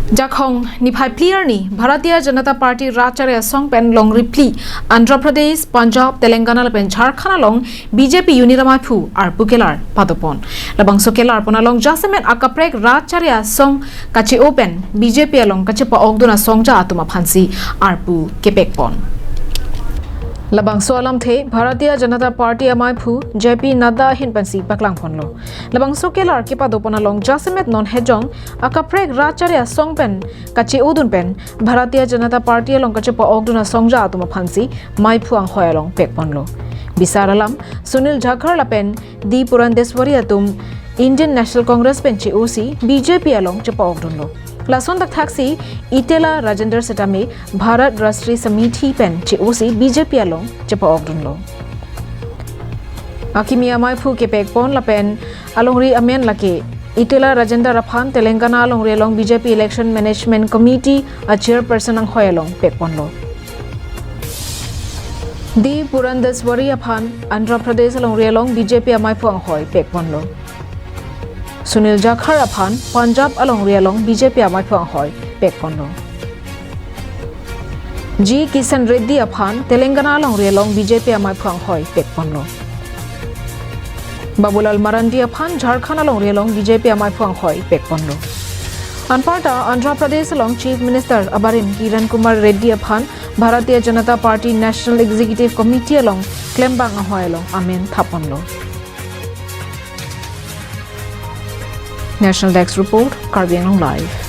Jakhong Niphai Plierni, Bharatiya Janata Party Racharya Asong Pen Longri Phli, Andhra Pradesh, Punjab, Telangana Pen Jharkhand along BJP ameiphu arpu kelar padopon. Labangso kelar pon along Jasemet akaprek Racharya Asong kache open BJP along kache pa ogduna songja atuma phansi arpu kepek pon. Labangso alam the Bharatiya Janata Party ameiphu JP Nadda hin pansi paklang ponlo. Labangso kelar ke padopon along Jasemet non hejong akaprek Racharya Asong pen kache udun pen Bharatiya Janata Party along kache pa ogduna songja atuma phansi ameiphu ang hoy along pek ponlo. Bisaralam Sunil Jakhar lapen di Purandeswari atum Indian National Congress pen che OC BJP along che pa ogdunlo. Lason tak thaksi Itela Rajendra Setame Bharat Rashtriya Samiti pen che OC BJP along chepa ogdunlo. Akimi ameiphu ke pekpon lapen alongri amen lake Itela Rajendra Raphan Telangana alongri along BJP Election Management Committee a chairperson ang hoy along pekponlo. Di Purandeswari aphan Andhra Pradesh alongri along BJP ameiphu ang hoy pekponlo. Sunil Jakhar aphan Punjab along rialong BJP ameiphu ang hoy pekponlo. G Kisan Reddy aphan Telangana along rialong BJP ameiphu ang hoy pekponlo. Babulal Marandi aphan Jharkhand along rialong BJP ameiphu ang hoy pekponlo. Anparta Andhra Pradesh along Chief Minister Abarin Kiran Kumar Reddy aphan Bharatiya Janata Party National Executive Committee along Klembang ang hoy along amen thaponlo. National Desk Report, Karbi Anglong Live.